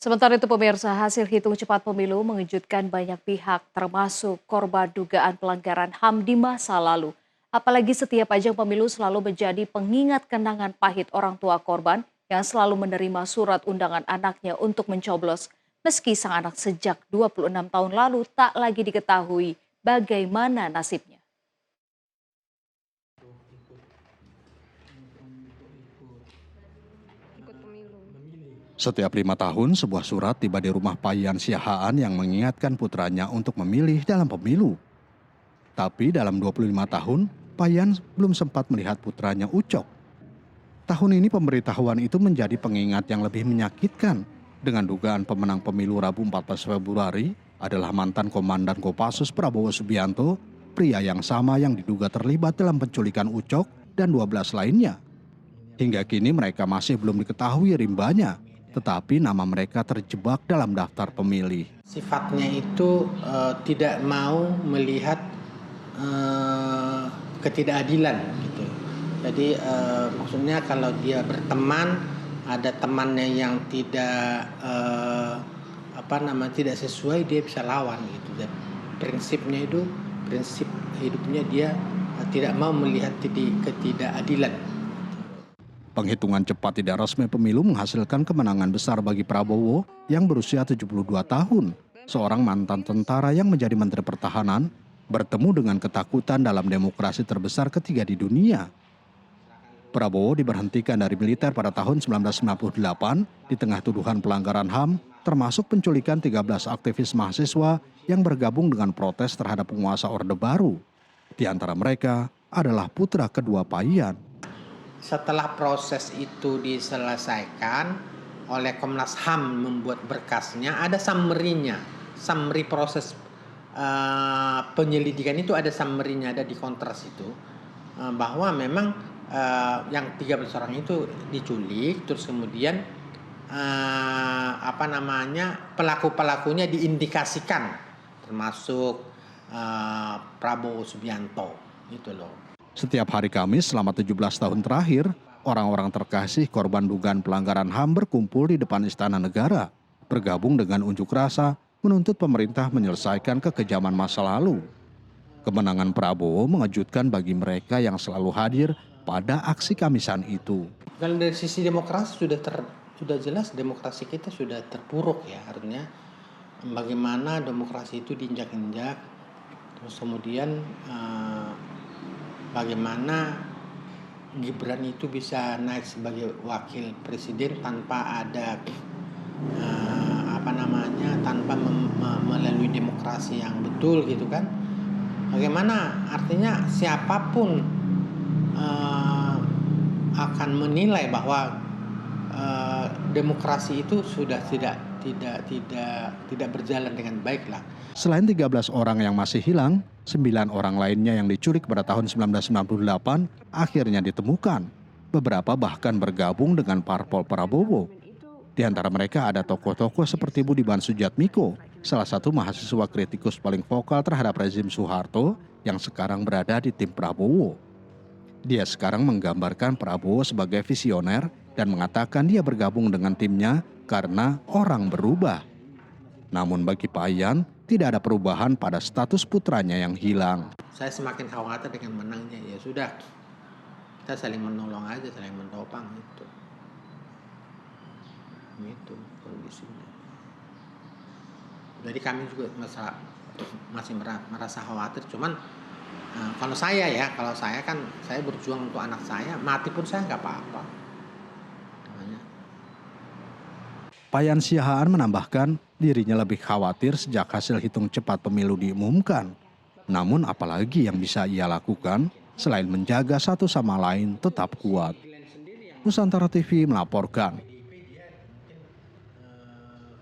Sementara itu pemirsa, hasil hitung cepat pemilu mengejutkan banyak pihak termasuk korban dugaan pelanggaran HAM di masa lalu. Apalagi setiap ajang pemilu selalu menjadi pengingat kenangan pahit orang tua korban yang selalu menerima surat undangan anaknya untuk mencoblos. Meski sang anak sejak 26 tahun lalu tak lagi diketahui bagaimana nasibnya. Setiap 5 tahun, sebuah surat tiba di rumah Payan Siahaan yang mengingatkan putranya untuk memilih dalam pemilu. Tapi dalam 25 tahun, Payan belum sempat melihat putranya Ucok. Tahun ini pemberitahuan itu menjadi pengingat yang lebih menyakitkan dengan dugaan pemenang pemilu Rabu 14 Februari adalah mantan Komandan Kopassus Prabowo Subianto, pria yang sama yang diduga terlibat dalam penculikan Ucok dan 12 lainnya. Hingga kini mereka masih belum diketahui rimbanya, tetapi nama mereka terjebak dalam daftar pemilih. Sifatnya itu tidak mau melihat ketidakadilan gitu. Jadi maksudnya kalau dia berteman, ada temannya yang tidak tidak sesuai, dia bisa lawan gitu. Dan prinsipnya itu prinsip hidupnya dia tidak mau melihat ketidakadilan. Penghitungan cepat tidak resmi pemilu menghasilkan kemenangan besar bagi Prabowo yang berusia 72 tahun, seorang mantan tentara yang menjadi Menteri Pertahanan, bertemu dengan ketakutan dalam demokrasi terbesar ketiga di dunia. Prabowo diberhentikan dari militer pada tahun 1998 di tengah tuduhan pelanggaran HAM, termasuk penculikan 13 aktivis mahasiswa yang bergabung dengan protes terhadap penguasa Orde Baru. Di antara mereka adalah putra kedua Payan. Setelah proses itu diselesaikan oleh Komnas HAM membuat berkasnya, ada summary-nya. Summary proses penyelidikan itu ada summary-nya, ada di kontras itu. Bahwa memang yang 13 orang itu diculik, terus kemudian pelaku-pelakunya diindikasikan, termasuk Prabowo Subianto, itu loh. Setiap hari Kamis selama 17 tahun terakhir, orang-orang terkasih korban dugaan pelanggaran HAM berkumpul di depan Istana Negara, bergabung dengan unjuk rasa menuntut pemerintah menyelesaikan kekejaman masa lalu. Kemenangan Prabowo mengejutkan bagi mereka yang selalu hadir pada aksi Kamisan itu. Kalau dari sisi demokrasi sudah jelas demokrasi kita sudah terpuruk ya, artinya bagaimana demokrasi itu diinjak-injak, terus kemudian bagaimana Gibran itu bisa naik sebagai wakil presiden tanpa ada tanpa melalui demokrasi yang betul gitu kan. Bagaimana artinya siapapun akan menilai bahwa demokrasi itu sudah tidak berjalan dengan baik lah. Selain 13 orang yang masih hilang, 9 orang lainnya yang diculik pada tahun 1998 akhirnya ditemukan. Beberapa bahkan bergabung dengan parpol Prabowo. Di antara mereka ada tokoh-tokoh seperti Budiman Sujatmiko, salah satu mahasiswa kritikus paling vokal terhadap rezim Soeharto yang sekarang berada di tim Prabowo. Dia sekarang menggambarkan Prabowo sebagai visioner dan mengatakan dia bergabung dengan timnya karena orang berubah. Namun bagi Payan, tidak ada perubahan pada status putranya yang hilang. Saya semakin khawatir dengan menangnya, ya sudah. Kita saling menolong aja, saling menopang itu. Itu kondisinya. Jadi kami juga masih merasa khawatir, cuman kalau saya kan saya berjuang untuk anak saya, mati pun saya nggak apa-apa. Payan Siahaan menambahkan dirinya lebih khawatir sejak hasil hitung cepat pemilu diumumkan. Namun apalagi yang bisa ia lakukan selain menjaga satu sama lain tetap kuat. Nusantara TV melaporkan.